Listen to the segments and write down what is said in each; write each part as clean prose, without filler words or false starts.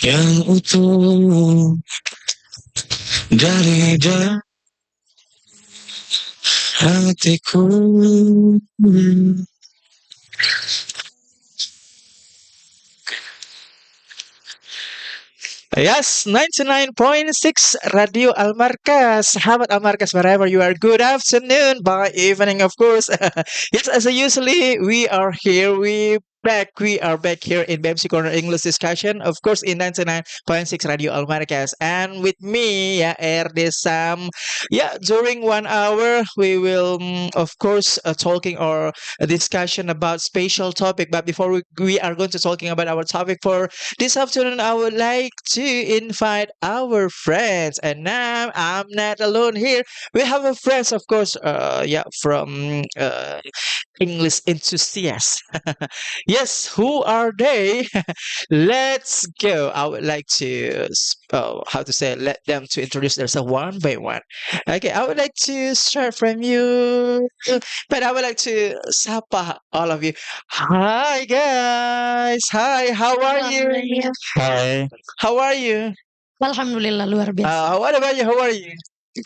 yang utuh dari dalam hatiku. Yes, 99.6 Radio Al-Markaz. Sahabat Al-Markaz, wherever you are, good afternoon, by evening, of course. Yes, as usually, we are back here in Bemci Corner English discussion, of course, in 99.6 Radio Al-Markaz. And with me, yeah, Sam. Yeah, during 1 hour, we will, of course, talking or a discussion about spatial topic. But before we are going to talking about our topic for this afternoon, I would like to invite our friends, and now I'm not alone here. We have a friends, of course, yeah, from English enthusiasts. Yes, who are they? Let's go. I would like to, how to say, let them to introduce themselves one by one. Okay, I would like to start from you, but I would like to sapa all of you. Hi guys. Hi, how are you? Hi. How are you? Alhamdulillah luar biasa. What about you? How are you?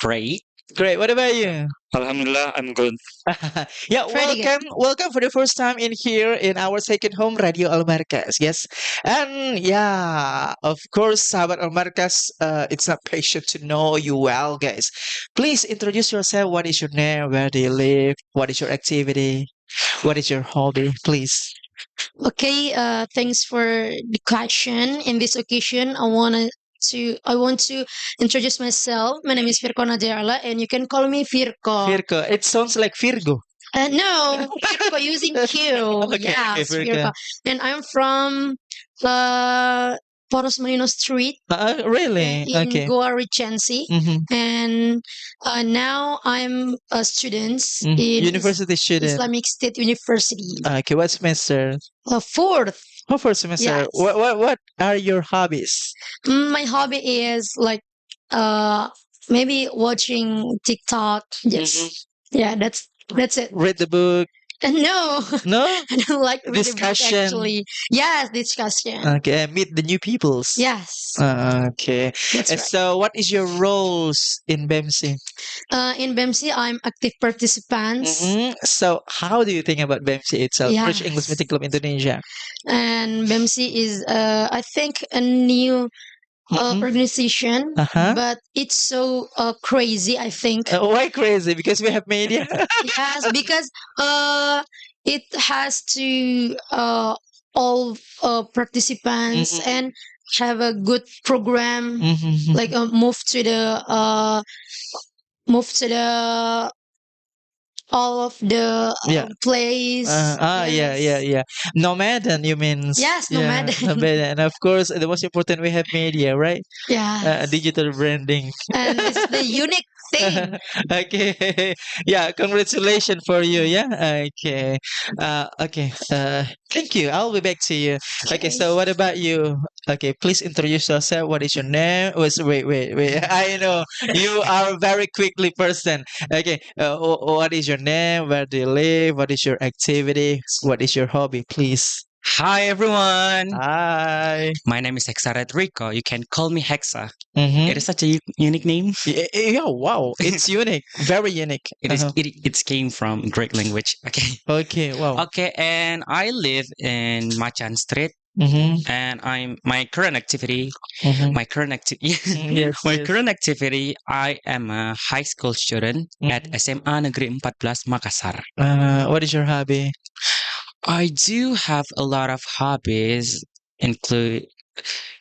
Great. Great. What about you? Alhamdulillah, I'm good. Yeah, Pretty good. welcome for the first time in here in our second home, Radio Al-Markaz. Yes, and yeah, of course, Sahabat Al-Markaz, it's a pleasure to know you well, guys. Please introduce yourself. What is your name? Where do you live? What is your activity? What is your hobby? Please. Okay, thanks for the question. In this occasion, I want to introduce myself. My name is Virko Najarla, and you can call me Virko. Virgo. It sounds like Virgo. No, Virko using Q. Okay, Yes, Virgo. Virko. And I'm from Poros Marino Street Really? in Okay. Goa Regency. Mhm. And now I'm a student Mhm. in University student. Islamic State University. Okay, what semester? Fourth. Oh, first semester. Yes. What are your hobbies? My hobby is like maybe watching TikTok. Yes. Yeah, that's it. Read the book. No, No? I don't like reading book Discussion. actually. Yes, discussion. Okay, meet the new peoples. Yes, Okay. that's And right. so, what is your roles in Bemci? In Bemci, I'm active participant, So, how do you think about Bemci itself? British English Yes. Meeting Club Indonesia. and Bemci is I think a new Mhm. organization, Uh-huh. but it's so crazy. I think Why crazy? Because we have media. yes, because it has to all participants Mhm. and have a good program, Mhm. like move to the all of the Yeah. place. Yeah. Nomaden, you mean? Yes, Yeah, nomaden. nomaden. And of course, the most important, we have media, right? Yeah, Digital branding. and it's the unique thing. Okay. Yeah, congratulations for you. Yeah. Okay. Okay. Thank you. I'll be back to you. Okay. So, what about you? Okay. Please introduce yourself. What is your name? Wait. I know you are a very quickly person. Okay. What is your name? Where do you live? What is your activity? What is your hobby? Please. Hi, everyone. Hi. My name is Hexa Rico. You can call me Hexa. Mm-hmm. It is such a unique name. Yeah, wow. It's unique. Very unique. It is. It came from Greek language. Okay. Okay, wow. Okay, and I live in Macan Street, Mm-hmm. and my current activity. Mm-hmm. My current activity. Yes, My yes. current activity. I am a high school student at SMA Negeri 14 Makassar. What is your hobby? I do have a lot of hobbies.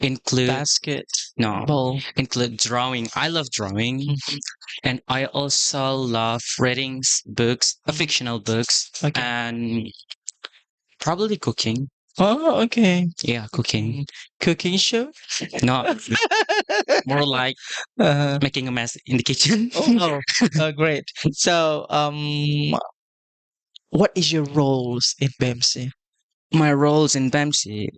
Include Basket, no ball. include drawing. I love drawing, Mhm. and I also love reading books, fictional books, Okay. and probably cooking. Oh, okay. Yeah, cooking. Cooking show? No, more like Uh, making a mess in the kitchen. great. So, what is your roles in BEMC? My roles in Bemci,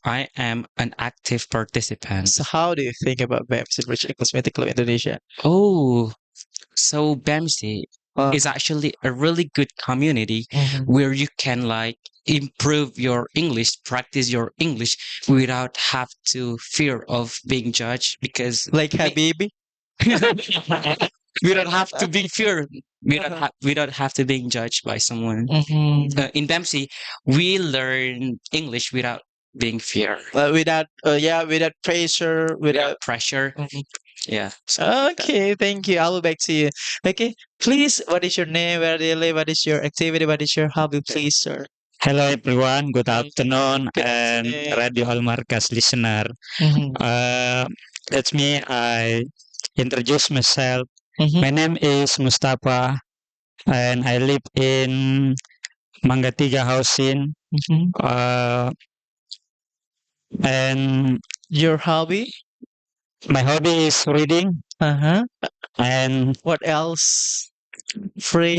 I am an active participant. So, how do you think about BEMC, British Cosmetic Club Indonesia? Oh, so Bemci, is actually a really good community Mhm. where you can like improve your English, practice your English without have to fear of being judged because Like Habibi. we don't have to be fear. Uh-huh. We don't have to being judged by someone. Mhm. In Bemci, we learn English without being fear, Without, without pressure, without. without pressure. Mhm. Yeah. Okay, thank you. I'll back to you. Okay, please, what is your name? Where do you live? What is your activity? What is your hobby, please, sir? Hello everyone, good afternoon Good and afternoon. Radio AL-MARKAZ listener. Mhm. That's me, I introduce myself. Mhm. My name is Mustafa and I live in Mangatiga housing. Mhm. Uh, and Your hobby? my hobby is reading Uh-huh. and What else? Free.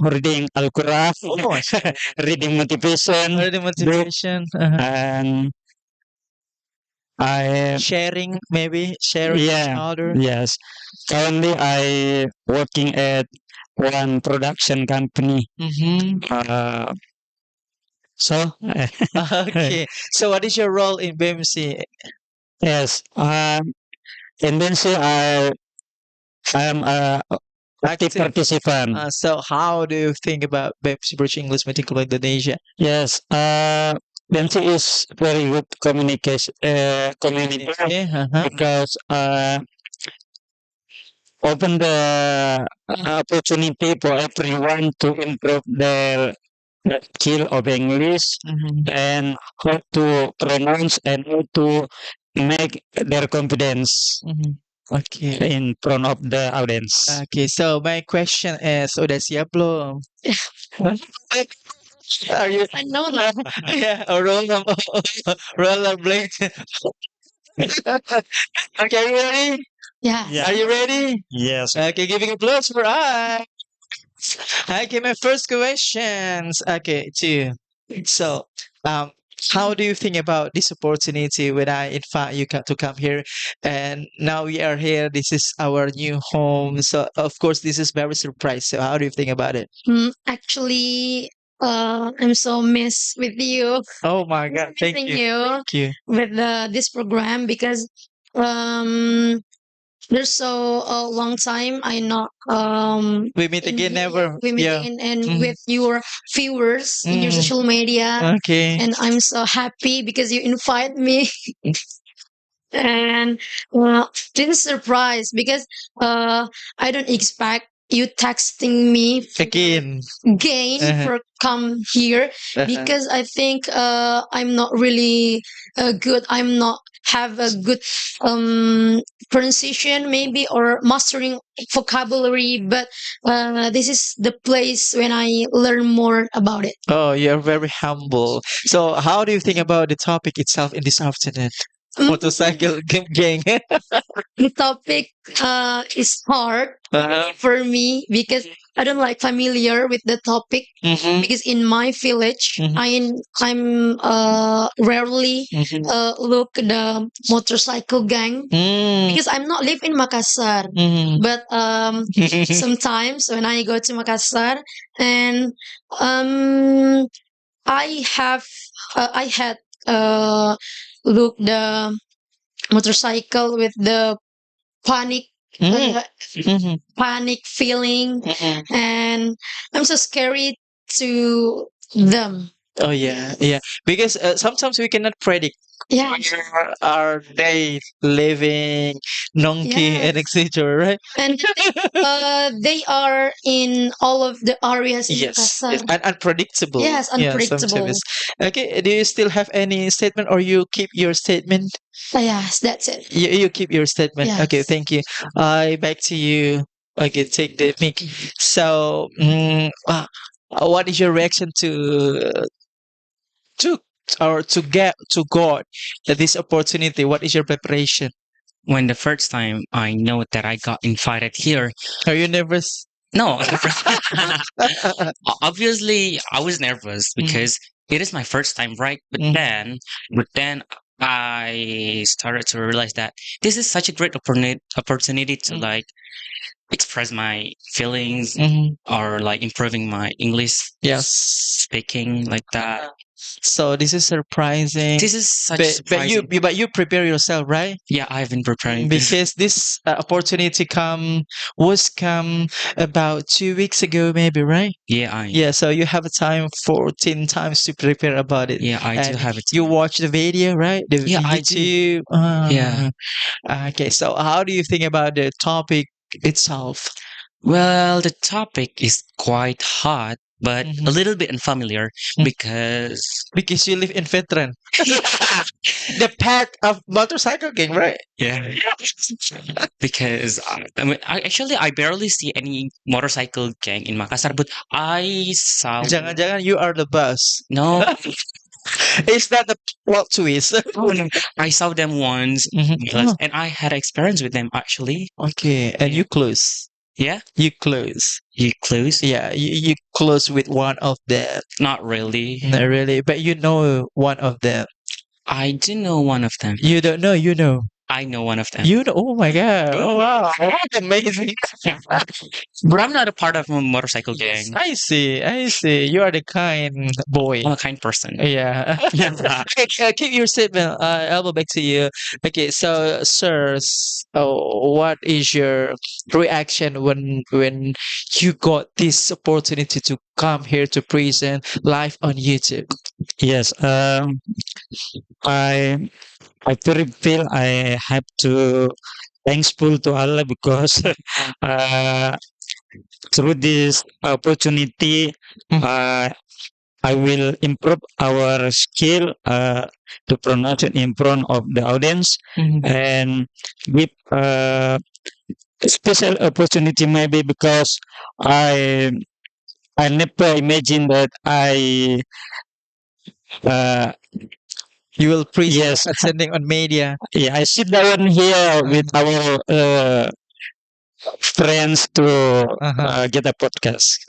reading Al-Quran, Oh, reading motivation the book, motivation. Uh-huh. and I Sharing, maybe sharing each yeah, other. yes. Currently, I working at one production company. Mm-hmm. So Okay. So, what is your role in BMC? yes. And then say I am a active Active. participant. So, how do you think about BMC Bridge English Meeting Club Indonesia? Yes. Bemci is very good communication community Yeah. Uh-huh. because open the opportunity for everyone to improve their skill of English Mhm. and how to pronounce and how to make their confidence Mhm. Okay. in front of the audience. Okay. So, my question is, udah siap belum? Are you? I know that. Yeah. Or rollerblade. Okay. Are you ready? Yeah. Are you ready? Yes. Okay. Giving applause for us. Okay, my first questions. Okay, to you. So, um, how do you think about this opportunity when I invite you to come here? And now we are here. This is our new home. So, of course, this is very surprise. So, how do you think about it? Actually, I'm so miss with you. Oh my God! Thank Missing you. you Thank you. with this program because um there's so a long time I not We meet again. Never. we meet Yeah. again and Mhm. with your viewers in your Mhm. social media, Okay. and I'm so happy because you invite me. And this is surprise because I don't expect you texting me Again. again Uh-huh. for come here Uh-huh. because I think I'm not really good. I'm not have a good pronunciation maybe or mastering vocabulary, but this is the place when I learn more about it. Oh, you're very humble. So, how do you think about the topic itself in this afternoon? Mm, Motorcycle gang. the topic is hard Uh-huh. for me because I don't like familiar with the topic Mm-hmm. because in my village Mhm. I'm rarely Mhm. look the motorcycle gang Mm. because I'm not live in Makassar, Mhm. but sometimes when I go to Makassar and um I had look the motorcycle with the panic Mm. uh, Mhm. panic feeling, Mhm. and I'm so scary to them. Oh yeah, yeah. Because sometimes we cannot predict Yeah. where are they living, Nongki and Yes. etc. Right? And they are in all of the areas in Yes, Makassar. it's unpredictable. Yes, Yeah, unpredictable. sometimes. Okay, do you still have any statement or you keep your statement? Yes, that's it. You keep your statement. Okay, Yes. thank you. I back to you. Okay, take the mic. So, what is your reaction to or to get to God this opportunity? What is your preparation? When the first time I know that I got invited here, Are you nervous? no, obviously I was nervous because it is my first time, right? Mm. But then I started to realize that this is such a great opportunity to Mm. like express my feelings Mhm. or like improving my English Yes. speaking like that. So this is surprising. This is such But surprising. you prepare yourself, right? Yeah, I've been preparing this. Because this opportunity come about 2 weeks ago, maybe, right? Yeah, I Yeah, so you have a time 14 times to prepare about it. yeah I do And have it. you watch the video, right? The Yeah, I do. YouTube. Yeah. Okay, so how do you think about the topic itself? Well, the topic is quite hot, but a Mhm. little bit unfamiliar Mm. because Because you live in Veteran. The path of motorcycle gang, right? yeah, because I mean, I barely see any motorcycle gang in Makassar, but I saw Jangan-jangan you are the boss. no, Is that the plot twist? oh, no, I saw them once, Mhm. because- and I had experience with them actually. Okay, and Yeah. you close. Yeah, You close. you close? Yeah, you close with one of them. Not really. Not really, but you know one of them. I do know one of them. You don't know, you know. I know one of them. You know, oh my god. Oh wow, that's amazing. But I'm not a part of a motorcycle gang. I see, I see. You are the kind boy. I'm a kind person. Yeah. Okay, keep your statement. Elbow back to you. Okay, so, sir, what is your reaction when you got this opportunity to come here to present live on YouTube? Yes, I I very feel I have to thankful to Allah because uh, through this opportunity, Mm. I will improve our skill to pronounce it in front of the audience Mhm. and give a special opportunity maybe because I I never imagined that uh, You will present yes, attending on media. yeah, I sit down here with our friends to Uh-huh. get a podcast.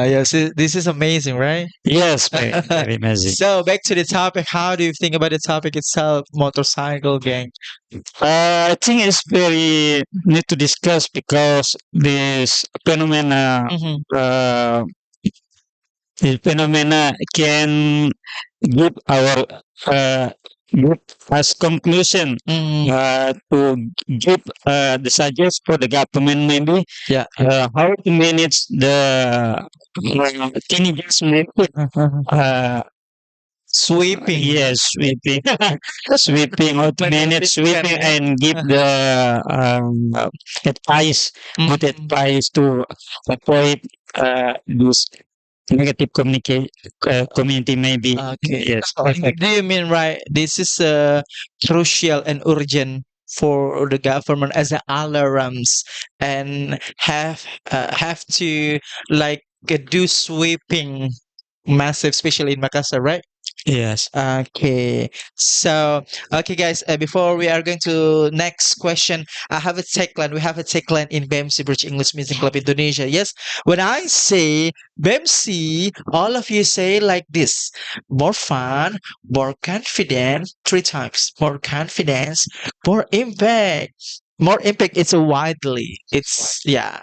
Yes, this is amazing, right? Yes, very amazing. So back to the topic. How do you think about the topic itself, motorcycle gang? I think it's very need to discuss because this phenomena, Mhm. uh, this phenomena can give our give as conclusion Mhm. to give the suggest for the government maybe Yeah. how to manage the teenagers maybe uh, Sweeping. yes, sweeping, sweeping, how to manage sweeping yeah. and give the advice, good Mhm. advice to avoid this negative community maybe. Okay. Yes, So, perfect. do you mean right? This is crucial and urgent for the government as a alarms and have to like do sweeping massive, especially in Makassar, right? Yes. Okay. So, okay, guys, before we are going to next question, I have a tagline. We have a tagline in Bemci Bridge English Music Club Indonesia. Yes, when I say Bemci, all of you say like this: more fun, more confident, three times. More confidence, more impact. More impact. It's a widely. It's yeah.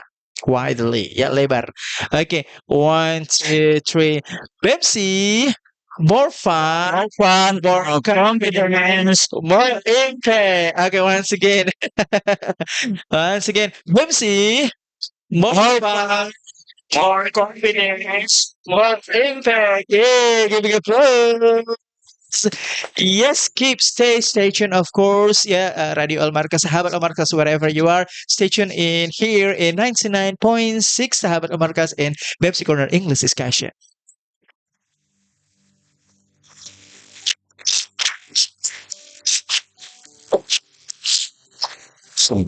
Widely, yeah, lebar. Okay, one, two, three. Bemci, more fun, More fun, more more confidence, confidence. more impact. Okay, once again. Once again. Bemsi, more More fun, more confidence, more impact. Yeah, giving applause. Yes, stay tuned, of course. Yeah, Radio Al-Markaz, Sahabat Al-Markaz, wherever you are. Stay tuned in here in 99.6 Sahabat Al-Markaz in Bebsi Corner English Discussion. So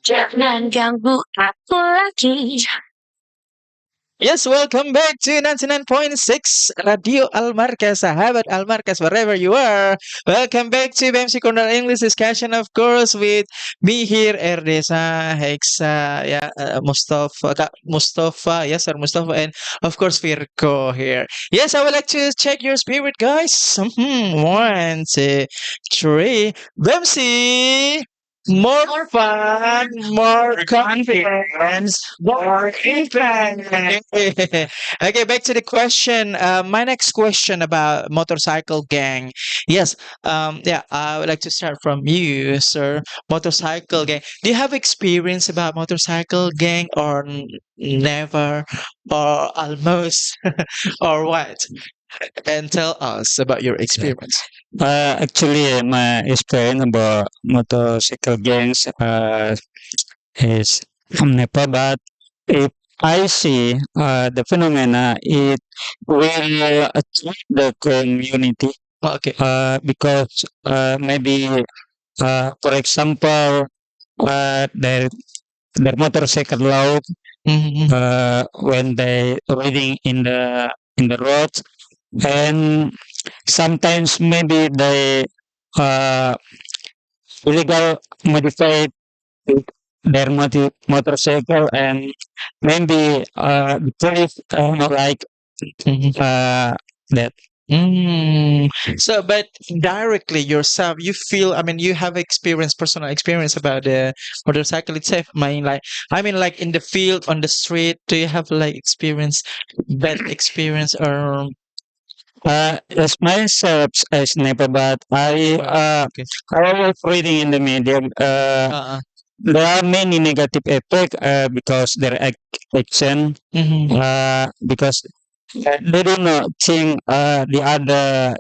Jangan ganggu aku lagi. Yes, welcome back to 99.6 Radio Al-Markaz, sahabat Al-Markaz, wherever you are. Welcome back to Bemci Corner English discussion, of course, with me here, Erdesa, Hexa, yeah, Mustafa, Mustafa, yes, sir, Mustafa, and of course, Virko here. Yes, I would like to check your spirit, guys. One, two, three. Bemci! More fun, more confidence, more impact. Okay, back to the question. My next question about motorcycle gang. Yes, yeah, I would like to start from you, sir. Motorcycle gang. Do you have experience about motorcycle gang or never or almost or what? And tell us about your experience. Actually, my experience about motorcycle gangs is from Nepal, but if I see the phenomena, it will attract the community Okay. because maybe, for example, their motorcycle loud Mhm. when they riding in the road, and sometimes maybe they uh, illegal modify their motorcycle, and maybe the police like Mhm. that. So, but directly yourself, you feel. I mean, you have experience, personal experience about the motorcycle itself. I mean, like in the field, on the street. Do you have like experience, bad experience, or As myself as never, but okay? I was reading in the media. Uh. There are many negative effects because their action, Mm-hmm. because they do not think the other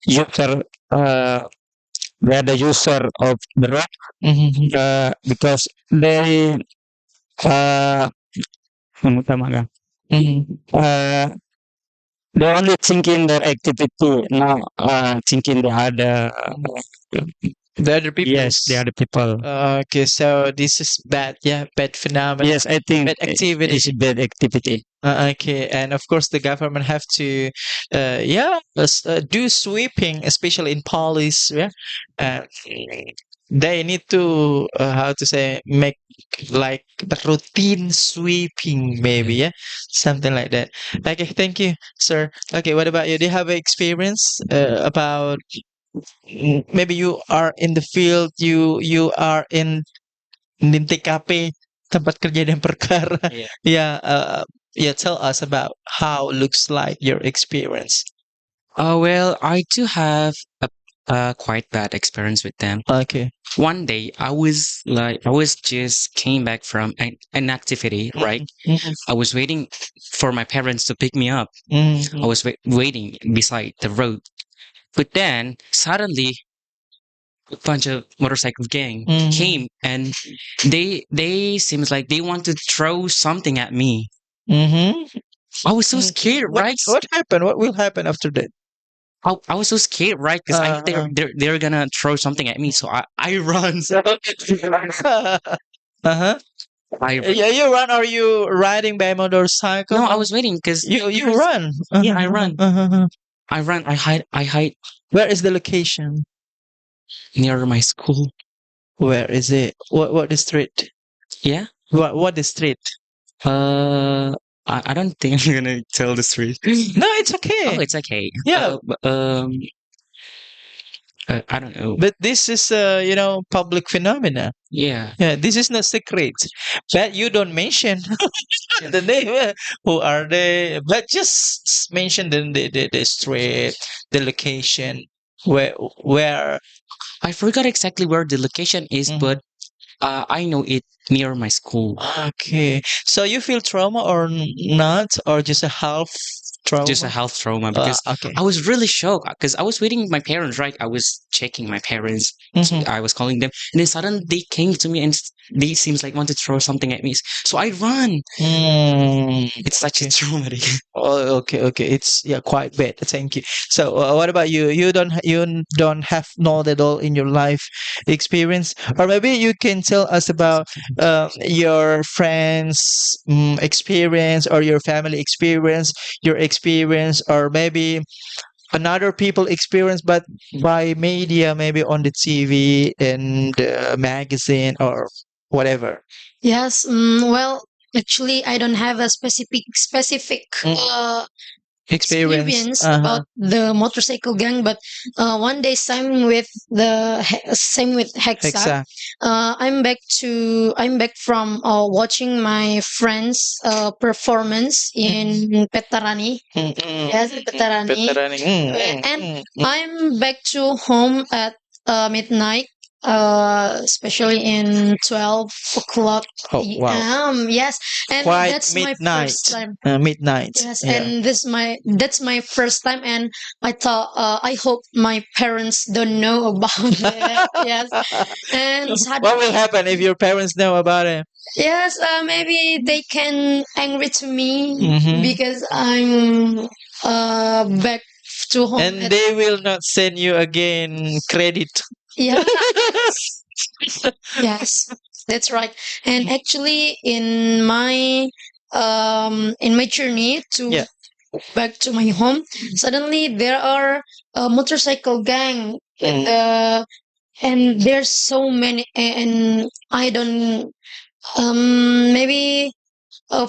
user, the other user of the road, Mm-hmm. because they uh, Mm-hmm. uh, they only thinking their activity, not thinking the other. The other people. Yes, the other people. Okay, so this is bad. Yeah, bad phenomenon. Yes, I think Bad activity. it's bad activity. Okay, and of course the government have to, yeah, do sweeping, especially in police. Yeah, uh, they need to how to say make like the routine sweeping, maybe. Yeah, something like that. Okay, thank you, sir. Okay, what about you? Do you have experience about maybe you are in the field, you are in TKP, tempat kejadian perkara. Yeah. Yeah, yeah. Tell us about how looks like your experience. Oh, well, I do have a quite bad experience with them. Okay. One day, I was just came back from an activity, right? Mhm. I was waiting for my parents to pick me up. Mhm. I was waiting beside the road. But then suddenly a bunch of motorcycle gang Mhm. came, and they seems like they want to throw something at me. Mhm. I was so scared, right? What happened? What will happen after that? I was so scared, right? Because I they're gonna throw something at me, so I run. Uh-huh. I Yeah, you run. Are you riding by motorcycle? No, I was waiting because You run. Yeah, I run. Uh-huh. I run. I hide Where is the location? near my school. Where is it? What district? Yeah. What district? Uh, I don't think I'm gonna tell the truth. No, it's okay. Oh, it's okay. Yeah. I don't know. But this is public phenomena. Yeah. Yeah, this is not secret. But you don't mention the name. Who are they? But just mention the street, the location, where. I forgot exactly where the location is, Mhm. but I know it near my school. Okay, so you feel trauma or not, or just a half just a Trauma. health trauma because Okay. I was really shocked because I was waiting my parents, right? I was checking my parents. Mhm. I was calling them, and then suddenly they came to me and they seems like want to throw something at me. So I run. It's such a Okay. traumatic. Oh, okay, okay. It's yeah, quite bad. Thank you. So, what about you? You don't have not at all in your life experience, or maybe you can tell us about your friends' experience or your family experience, your experience, or maybe another people experience, but by media, maybe on the TV and magazine or whatever. Yes. Well, actually, I don't have a specific Experience. experience Uh huh. about the motorcycle gang, but one day same with Hexa. Exact. I'm back from watching my friends performance in Petarani. Yes, Petarani. Veteran. And I'm back to home at midnight, especially in 12 o'clock. Oh wow. Yes, and Quite that's my midnight. first time. Midnight. Yes, Yeah. and that's my first time, and I thought I hope my parents don't know about it. Yes, and What will suddenly, happen if your parents know about it? yes, maybe they can angry to me Mhm. because I'm back to home. And they will not send you again credit. Yeah, yes, that's right. And actually, in my journey to Yeah. back to my home, suddenly there are a motorcycle gang. And there's so many, and I don't maybe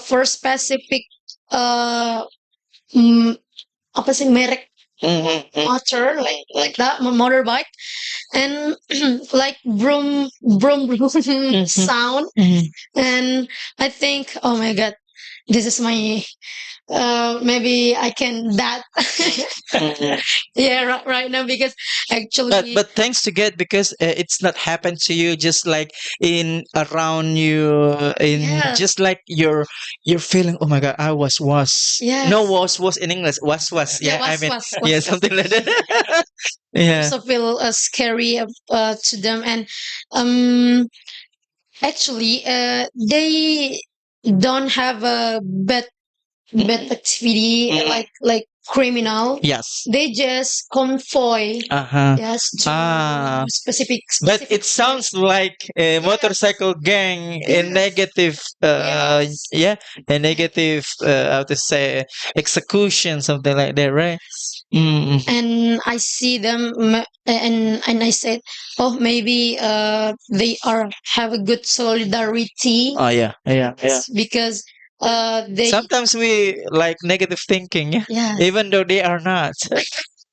for specific uh mm, apa sih merek motor like that motorbike, and like broom sound, and I think, oh my god, this is my maybe I can that. Yeah, right now, because actually, But thanks to God because it's not happened to you just like in around you in yeah, just like you're feeling, oh my god, I was yes, no was in English was yeah, yeah, I mean was yeah, something like that. Yeah. also feel scary to them, and um actually they don't have a bad activity like criminal. Yes. They just convoy, Uh-huh. yes, to Ah. specific But specific it sounds like a motorcycle gang in negative, yes, yeah, a negative, how to say, execution, something like that, right? Mm. and I see them, and I said, oh, maybe they are have a good solidarity. Oh yeah, yeah, yeah. Because they, Sometimes we like negative thinking, yeah, yeah, even though they are not.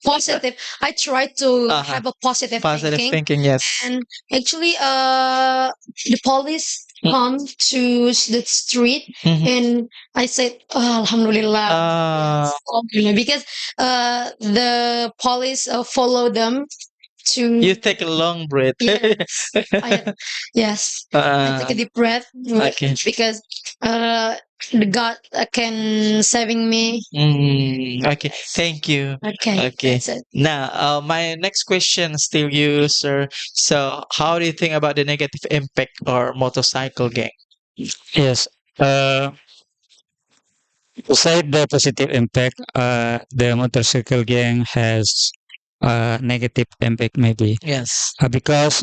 positive. I try to Uh-huh. have a positive Positive thinking, thinking, yes. and actually the police come to the street, Mhm. and I said, oh, alhamdulillah. Ah. Alhamdulillah, because the police follow them to, You take a long breath. yes, yes, I take a deep breath, Okay. because the God can saving me. Okay, thank you. Okay, Okay. that's it. Now, my next question still you, sir. So, how do you think about the negative impact or motorcycle gang? Yes. Beside the positive impact, the motorcycle gang has negative impact maybe Yes. because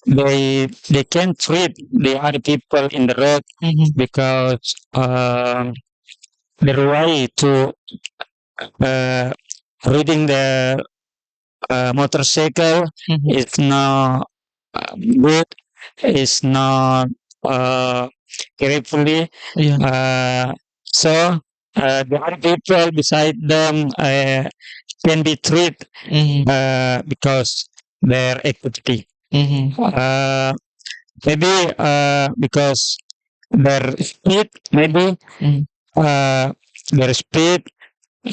they can treat the other people in the road because their way to uh, reading the motorcycle is not good, is not carefully. Yeah. So the other people beside them can be treated because their activity. Maybe because their speed, maybe uh, their speed,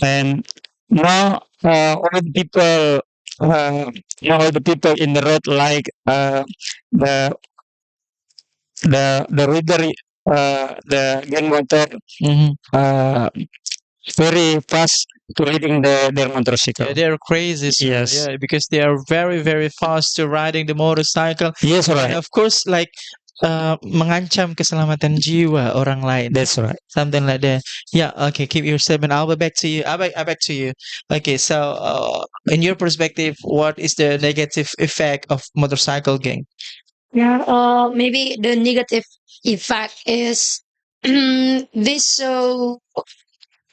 and now all the people, now all the people in the road like the the reader, the gang motor, uh, very fast to riding their motorcycle. Yeah, they're crazy, sir. Yes. Yeah, because they are very, very fast to riding the motorcycle. Yes, And right. of course, like mengancam keselamatan jiwa orang lain. That's right. Something like that. Yeah, okay, keep your statement. I'll be back to you. I back to you. Okay, so in your perspective, what is the negative effect of motorcycle gang? Yeah, maybe the negative effect is this so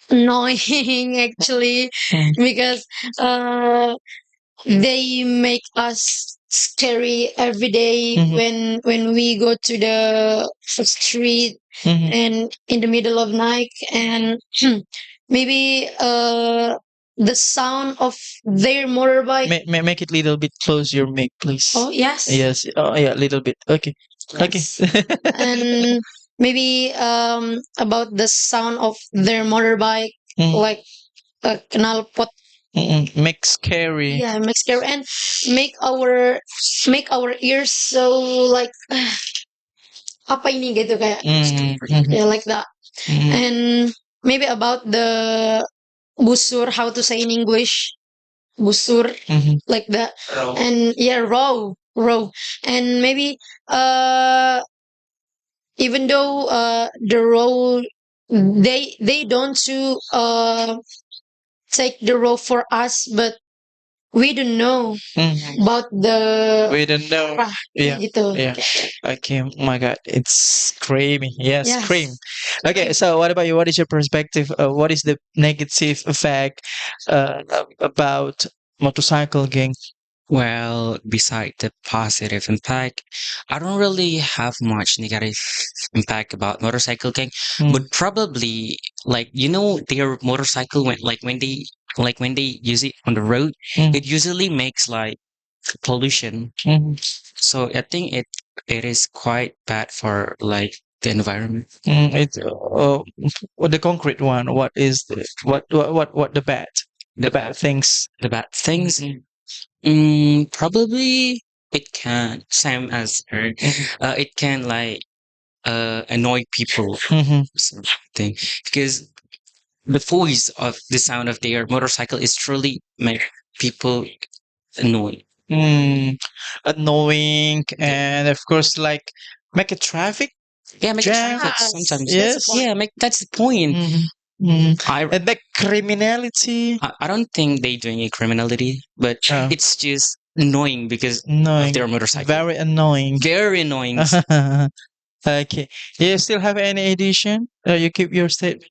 annoying actually Mm. because uh they make us scary every day Mhm. when we go to the street Mhm. and in the middle of night, and maybe the sound of their motorbike. Make it little bit close your mic, please. Oh yes. Yes. Oh yeah, little bit. Okay. Okay. Yes. And maybe about the sound of their motorbike, Mm. like a knalpot. Make scary. Yeah, make scare and make our ears so like apa ini gitu kayak yeah, like that. And maybe about the busur, how to say in English, busur, like that. And yeah, raw, and maybe even though the raw, they don't to take the raw for us, but we don't know about the We don't know. apa Yeah. gitu. Yeah. Okay. Oh my God, it's creamy. Yes, Yes. cream. Okay. So, what about you? What is your perspective? What is the negative effect about motorcycle gang? Well, beside the positive impact, I don't really have much negative impact about motorcycle gang, but probably like their motorcycle when they use it on the road, it usually makes like pollution. So I think it is quite bad for like the environment. It's what the concrete one. What is the what the bad bad things? The bad things, probably it can same as her. It can like annoy people Mhm. or something because the voice of the sound of their motorcycle is truly make people annoyed. Annoying, and of course, like make a traffic Yeah, make jam. traffic sometimes. Yes. Yeah, make that's the point. And make criminality. I don't think they doing a criminality, but Oh. it's just annoying because of Annoying. their motorcycle. Very annoying. Very annoying. Okay. You still have any addition? You keep your statement.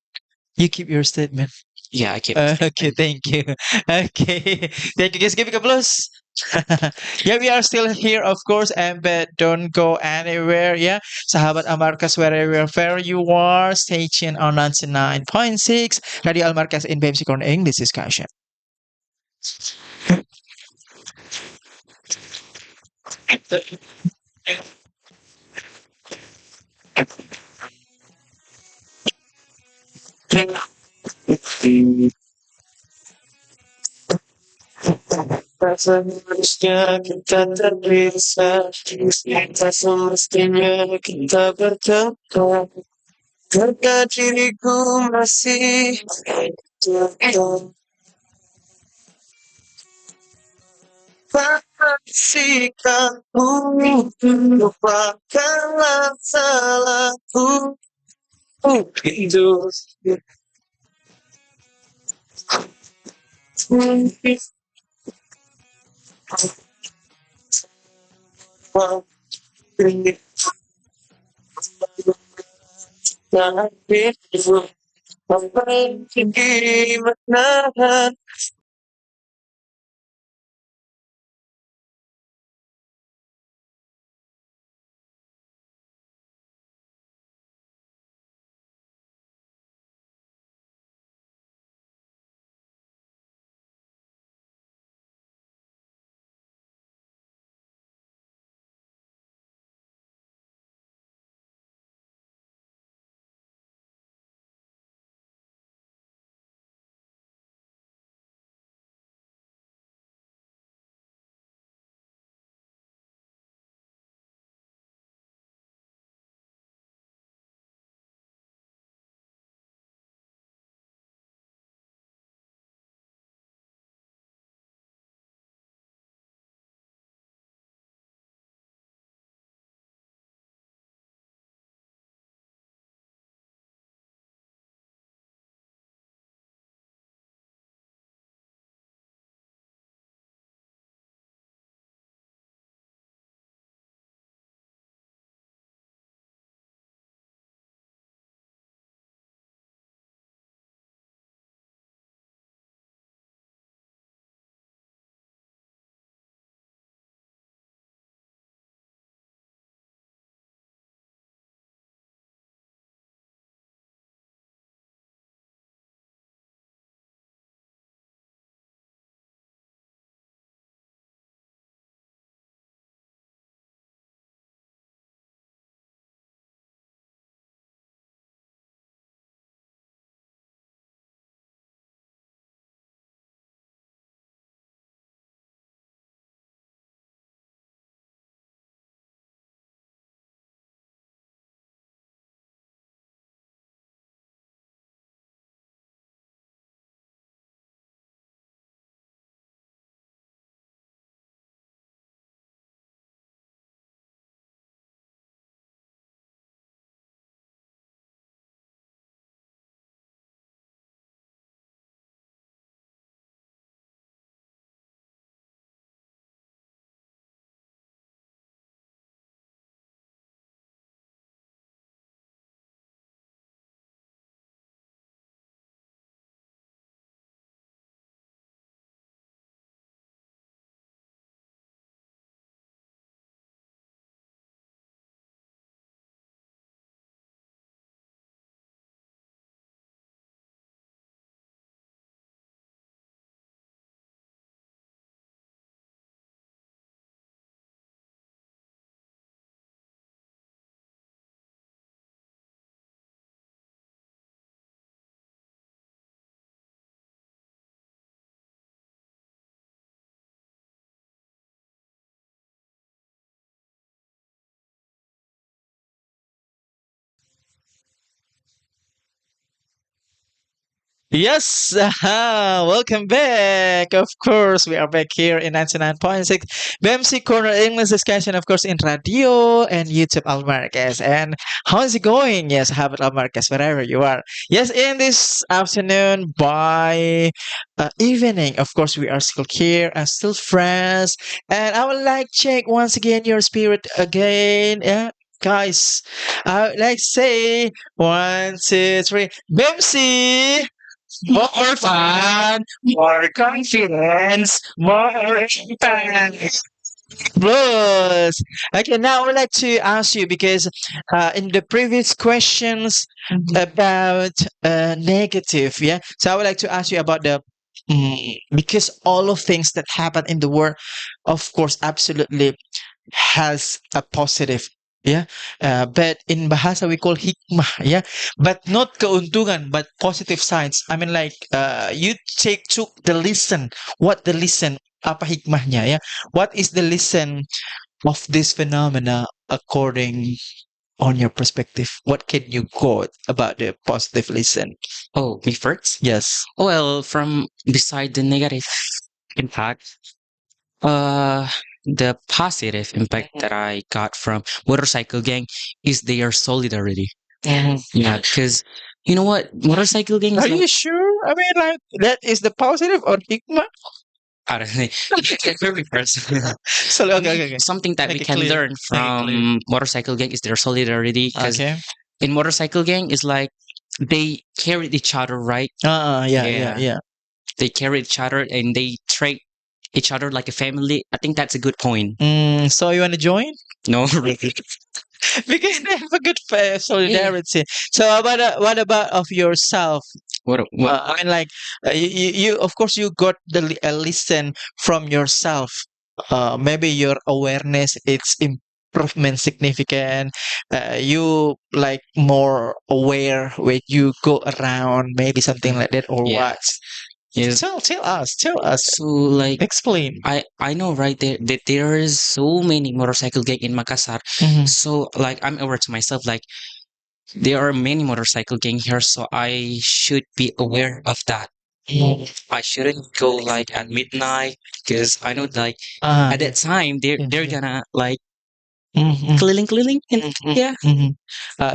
You keep your statement. Yeah, I keep. Okay, thank you. Okay, thank you. Just give it a plus. Yeah, we are still here, of course, and but don't go anywhere. Yeah, sahabat Amarkas, wherever you are, stay tuned on 99.6 Radio Al-Markas in Bemci Corner English discussion. Semestinya kita terpisah, kita semestinya kita bertemu. Karena diriku masih sikapmu, lupakanlah salahku. Itu tapi apa yang menahan Yes, welcome back. Of course, we are back here in 99.6 Bemci Corner English discussion, of course, in radio and YouTube Almarquez. And how's it going? Yes, have it Almarquez, wherever you are. Yes, in this afternoon by evening, of course, we are still here and still friends. And I would like check once again your spirit again. Yeah. Guys, I would like say 1, 2, 3, Bemci! More fun, more confidence, more impact. Plus, okay, now I would like to ask you because in the previous questions about negative, yeah. So I would like to ask you about the because all of things that happen in the world, of course, absolutely has a positive, yeah, but in bahasa we call hikmah, yeah, but not keuntungan but positive signs. I mean, like you took the lesson, what the lesson, apa hikmahnya, yeah, what is the lesson of this phenomena according on your perspective, what can you quote about the positive lesson? Oh, me first? Yes. Well, from beside the negative impact, uh, the positive impact that I got from motorcycle gang is their solidarity. Yeah, because you know what, motorcycle gang is Are like, you sure? I mean, like that is the positive or hikmah? I don't know, very personal. So okay, okay, okay. Something that we Make it can clear. learn Make it clear. from motorcycle gang is their solidarity. Because Okay. in motorcycle gang is like they carry each other, right? Yeah. They carry each other and they treat each other like a family. I think that's a good point. So you want to join? No, really. Because they have a good solidarity. So what about of yourself? What? I mean, like you of course you got the a lesson from yourself. Maybe your awareness, its improvement significant. You like more aware when you go around, maybe something like that, or Yeah. what? Yes. Tell us. So like Explain. I know right there that there is so many motorcycle gang in Makassar. Mhm. So like I'm aware to myself like there are many motorcycle gang here, so I should be aware of that. I shouldn't go like at midnight because I know like at that time they're gonna like cleaning and yeah.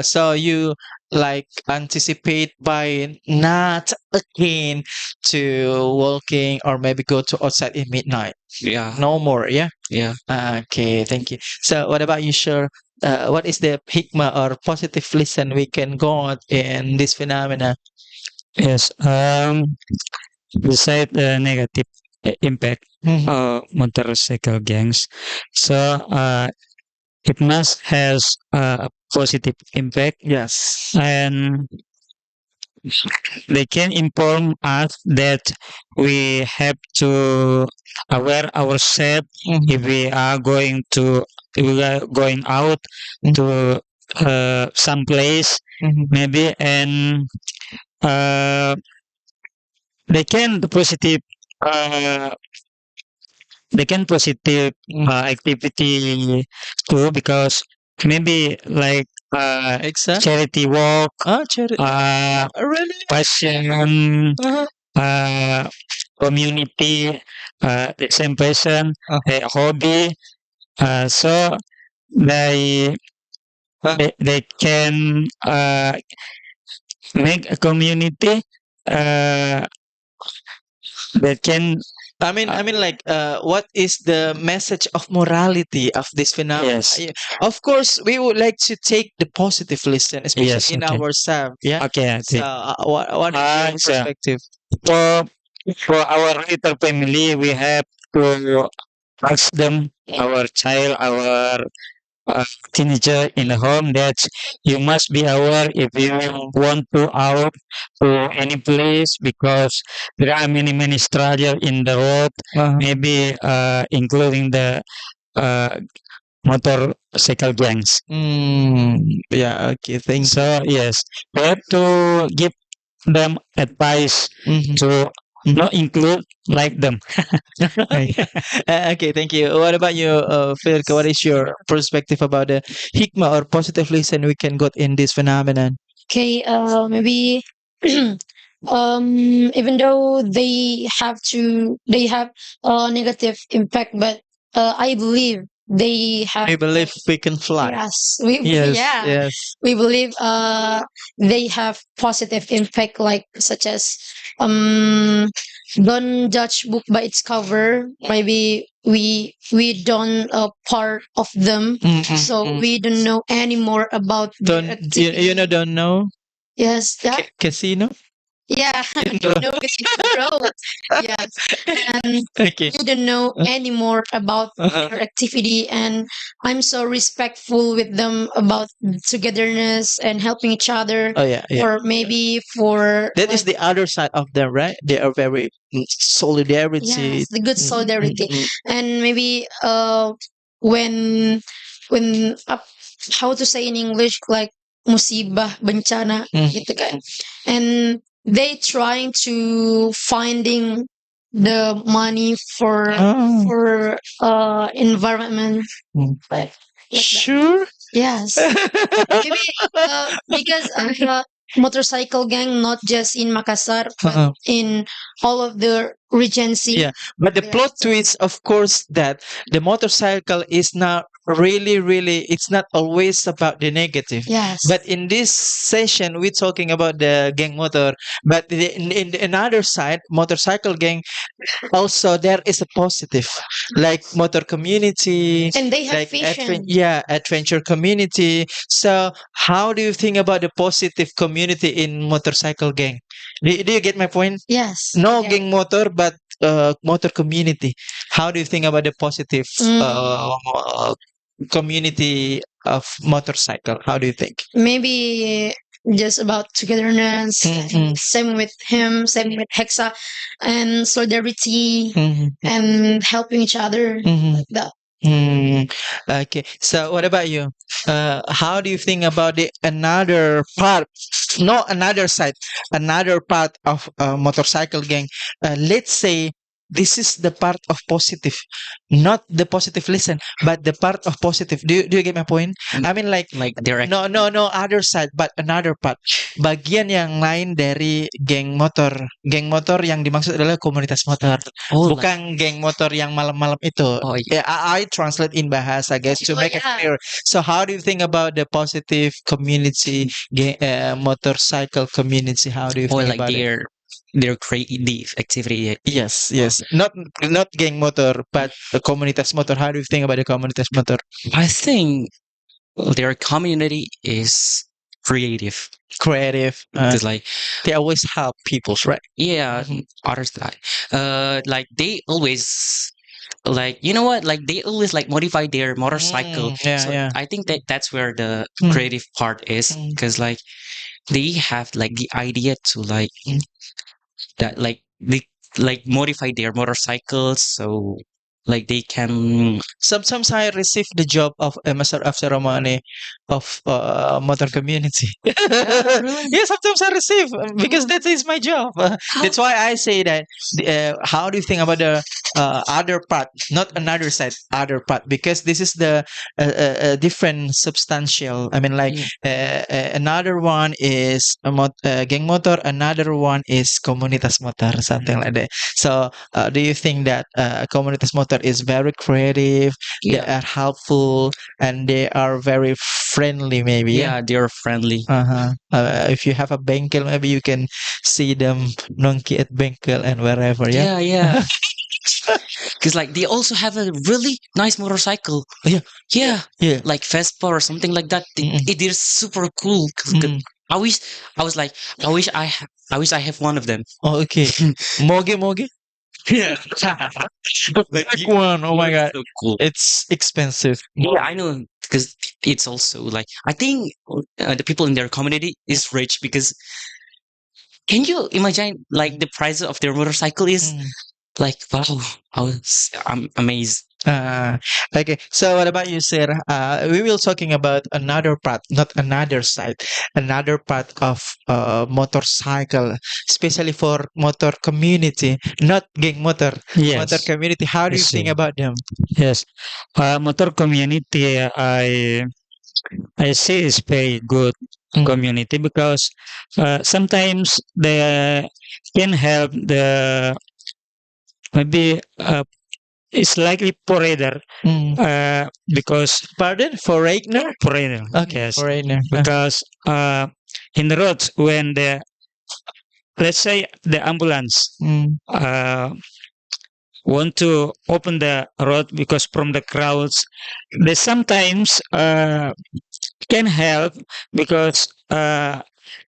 So you like anticipate by not again to walking or maybe go to outside in midnight. Yeah. No more, yeah. Yeah. Okay, thank you. So what about you, sir? What is the hikmah or positive lesson we can got in this phenomena? Yes. Beside the negative impact of motorcycle gangs, so it must has a positive impact, Yes. and they can inform us that we have to aware ourselves if we are going to if we are going out to some place maybe, and uh, they can the positive uh, they can positive activity too, because maybe like Exact. charity walk, Charity. Really? passion, uh, community, the same person, a hobby. So they they can make a community that can. I mean, like, what is the message of morality of this phenomenon? Yes. Of course, we would like to take the positive lesson, especially Yes, in okay. ourselves. Yeah. Okay, I So, see. what is your So perspective? for for our little family, we have to ask them, our child, our teenager in the home, that you must be aware if you want to out to any place, because there are many struggle in the road, maybe including the uh, motorcycle gangs. Yeah. Okay. Thank you. So yes, we have to give them advice to not include like them. Okay, thank you. What about you, Firka? What is your perspective about the hikmah or positive lesson we can got in this phenomenon? Okay, maybe even though they have a negative impact, but I believe they have. I believe we can fly. Yes, we Yes, yeah, yes. we believe they have positive impact, like such as um don't judge book by its cover. Maybe we don't part of them, so we don't know any more about their Don't activity. don't know Yes, that casino? yeah, you know it's growth. Yes, and Okay. you don't know any more about their activity, and I'm so respectful with them about togetherness and helping each other, Oh yeah, yeah. or maybe for That is the other side of them, right? They are very solidarity. yes, the good solidarity, Mm. and maybe when when how to say in English, like musibah bencana gitu kan, and they trying to finding the money Oh. for environment, Mm. like that. Sure. Yes, maybe because motorcycle gang not just in Makassar but in all of the regency. Yeah, but the They are plot twist, of course, that the motorcycle is not really, it's not always about the negative. Yes. But in this session, we're talking about the gang motor. But in another side, motorcycle gang, also there is a positive, like motor community, And they have like vision. adventure community. So how do you think about the positive community in motorcycle gang? Do you get my point? Yes. No Yeah. gang motor, but motor community. How do you think about the positive community of motorcycle? How do you think? Maybe just about togetherness. Mhm. Same with him, same with Hexa, and solidarity Mhm. and helping each other, Mhm. like that. Okay. So what about you? How do you think about the another part? No, another side, another part of motorcycle gang. Let's say this is the part of positive, not the positive listen, but the part of positive. Do you get my point? I mean, like direct. no other side, but another part. Bagian yang lain dari geng motor. Geng motor yang dimaksud adalah komunitas motor. Oh, Bukan geng motor yang malam-malam itu. oh, Yeah, I translate in bahasa guys to Oh, make it yeah. clear. So how do you think about the positive community, motorcycle community? How do you think like about it? their creative activity. Yes, yes. Not geng motor, but the komunitas motor. How do you think about the komunitas motor? I think their community is creative. Creative. Because like They always help people, right? yeah, others that like they always like you know what like they always like modify their motorcycle. Yeah, So yeah. I think that's where the Mm. creative part is because like they have like the idea to like that like they like modify their motorcycles so like they can Sometimes I receive the job of a master of ceremony of motor community. really? Yeah, sometimes I receive because that is my job. That's why I say that. How do you think about the other part, not another side, other part? Because this is the different substantial. I mean, like another one is gang motor, another one is komunitas motor, something like that. So, do you think that komunitas motor is very creative? They yeah are helpful and they are very friendly. Maybe yeah they're friendly. Uh-huh. If you have a bengkel, maybe you can see them nongki at bengkel and wherever. Yeah. Yeah because like they also have a really nice motorcycle. Yeah. Yeah Yeah. like Vespa or something like that. It is super cool 'cause I wish I was like I wish I have one of them. Oh, okay. Moge moge. Yeah. Big one. Oh my god. So cool. It's expensive. Yeah, I know because it's also like I think the people in their community is rich because can you imagine like the price of their motorcycle is like wow I'm amazed. Okay. So what about you, Sir? We will talking about another part, not another side, another part of motorcycle, especially for motor community, not gang motor, motor Yes, community. How do I you think see. about them? Yes. Motor community, I see is very good community because sometimes they can help the maybe it's likely foreigner because Pardon? Foreigner? foreigner Okay, yes foreigner. because in the roads when the let's say the ambulance uh, want to open the road because from the crowds they sometimes can help because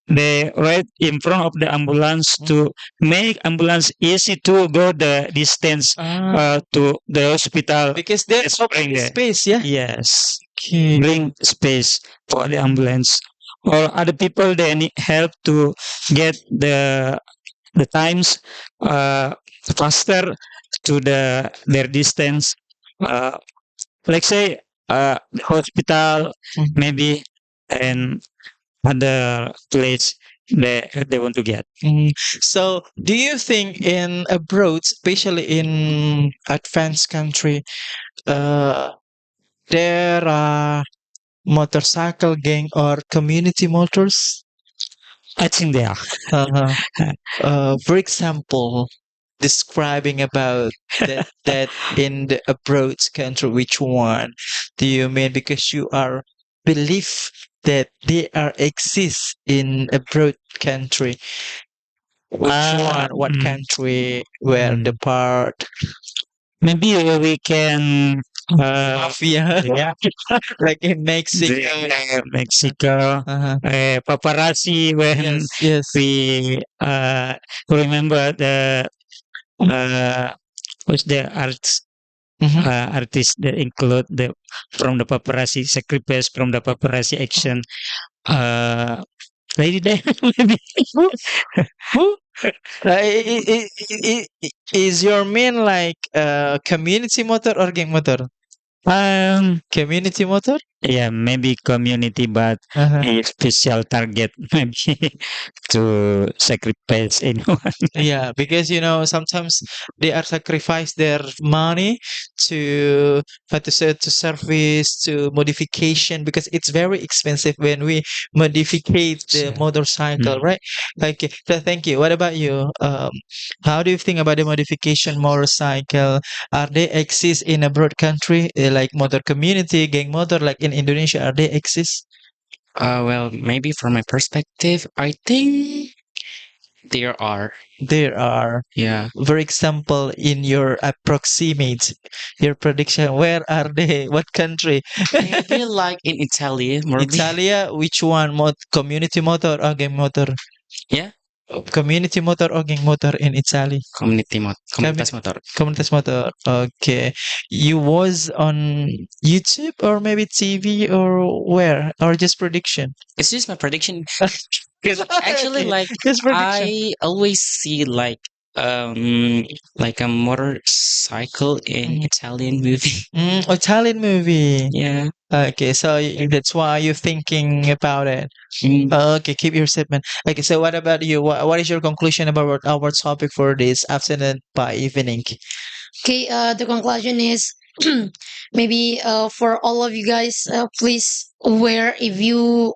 they right in front of the ambulance to make ambulance easy to go the distance to the hospital Because there's Let's open bring the- space, yeah? yes Okay. bring space for the ambulance or other people they need help to get the times faster to their distance like say the hospital maybe and other place they want to get So, do you think in abroad, especially in advanced country, uh, there are motorcycle gang or community motors? I think they are Uh-huh. For example, describing about that in the abroad country, which one do you mean? Because you are believe that they are exist in abroad country. Which one? What country? Where the part? maybe we can Mafia, yeah like in Mexico. Mexico Uh-huh. paparazzi when Yes, yes. we remember the uh, what's the artists that include the from the paparazzi sacrifice from the paparazzi action Lady Diana maybe Who? Is your mean like community motor or gang motor? Community motor? yeah maybe community but a special target maybe to sacrifice anyone Yeah, because sometimes they are sacrifice their money to to say to service to modification because it's very expensive when we modificate the So, motorcycle, right? Okay, so thank you. What about you? How do you think about the modification motorcycle? Are they exist in a broad country like motor community, gang motor, like in Indonesia? Are they exist? Well, maybe from my perspective, I think there are. There are. Yeah. For example, in your approximate, your prediction, where are they? What country? Maybe like in Italy, maybe. Italia, which one? Community motor or game motor? Yeah. Community motor or gang motor in Italy? Komunitas motor. Communitas motor. Okay. You was on YouTube or maybe TV or where? Or just prediction? It's just my prediction. Because actually, Okay, like just prediction. I always see like a motorcycle in Italian movie. Italian movie. Yeah. Okay, so that's why you're thinking about it. Okay, keep your statement. Okay, so what about you? What is your conclusion about our topic for this afternoon by evening? Okay, the conclusion is maybe for all of you guys, please aware if you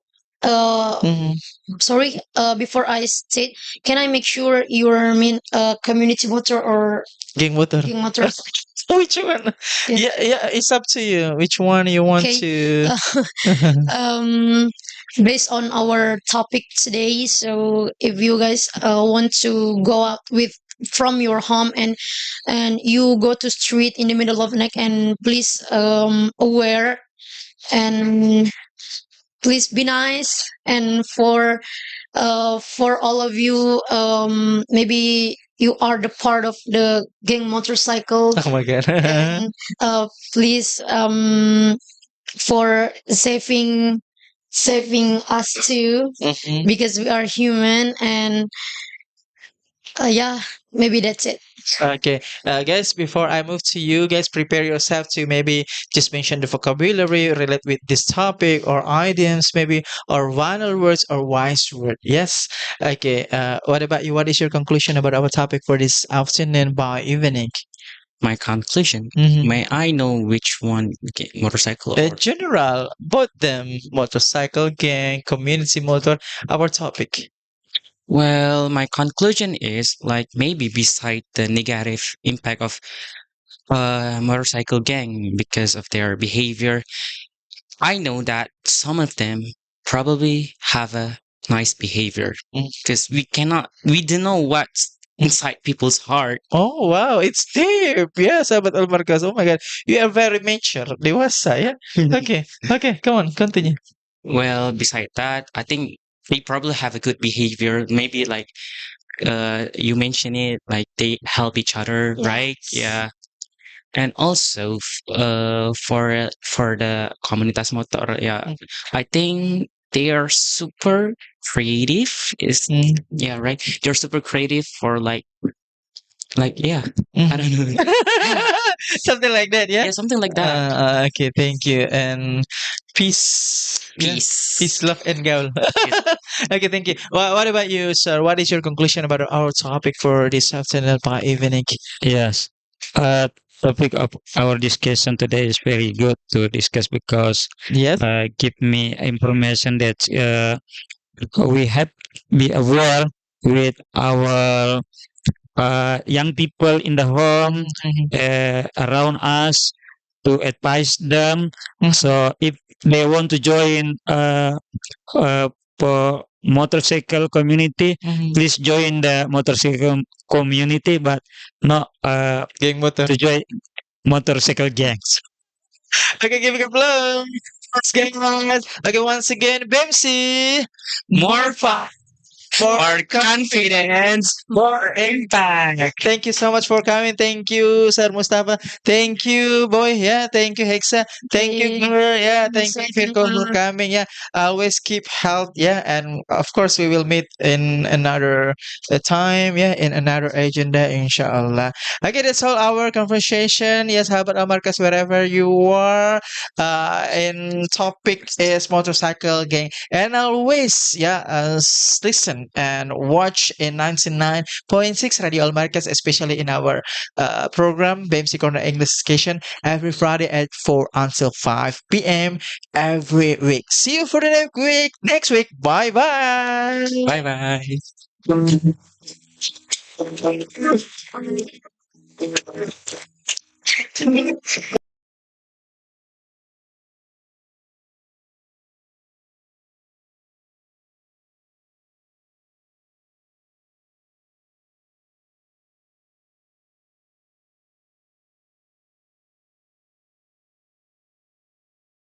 sorry, before I state, can I make sure you're mean community motor or Gang motor. gang motor? Which one? Yeah. Yeah, it's up to you. Which one you want Okay. to? um based on our topic today, so if you guys want to go out with from your home and you go to street in the middle of the night, and please aware and please be nice, and for all of you, maybe you are the part of the gang motorcycle, Oh my god. and please for saving us too, because we are human, and yeah, maybe that's it. Okay, guys, before I move to you, guys, prepare yourself to maybe just mention the vocabulary relate with this topic or idioms, maybe, or vinyl words or wise word. Yes. Okay. What about you? What is your conclusion about our topic for this afternoon by evening? my conclusion. Mhm. May I know which one, motorcycle or General, both them, motorcycle gang, community motor, our topic. well, my conclusion is like maybe beside the negative impact of motorcycle gang because of their behavior, I know that some of them probably have a nice behavior Mm. because we don't know what's inside people's heart. Oh wow, it's deep. Yeah, sahabat AL-MARKAZ. Oh my God, you are very mature, dewasa ya. Okay, okay, come on, continue. Well, beside that, I think they probably have a good behavior. Maybe like you mentioned it, like they help each other, right? Yeah. And also for the komunitas motor, yeah, I think they are super creative. Is yeah, right? They're super creative for like yeah, I don't know. Something like that, yeah. Yeah, something like that. Okay, thank you. And peace. Yeah. Peace. Peace, love, and gaul. Okay, thank you. What about you, sir? What is your conclusion about our topic for this afternoon by evening? Yes. Topic of our discussion today is very good to discuss because Yes. give me information that we have be aware with our young people in the home around us to advise them. So if they want to join motorcycle community, please join the motorcycle community, but not Gang motor. to join motorcycle gangs. Okay, give it a blow. Once again, guys. Okay, once again, Bemci. More fun, more confidence, more impact. Thank you so much for coming. Thank you, Sir Mustafa. Thank you, boy. Yeah, thank you, Hexa. Thank you, Nur. Yeah, thank you, Firko, for coming. Yeah, always keep health. Yeah, and of course, we will meet in another time. Yeah, in another agenda, inshallah. Okay, that's all our conversation. Yes, Habat Amarkas, wherever you are. In topic is motorcycle gang, and always, yeah, listen and watch in 99.6 Radio Al-Markaz, especially in our program, Bemci Corner English Education, every Friday at 4 until 5 p.m. every week. See you for the next week. Next week. Bye bye. Bye bye.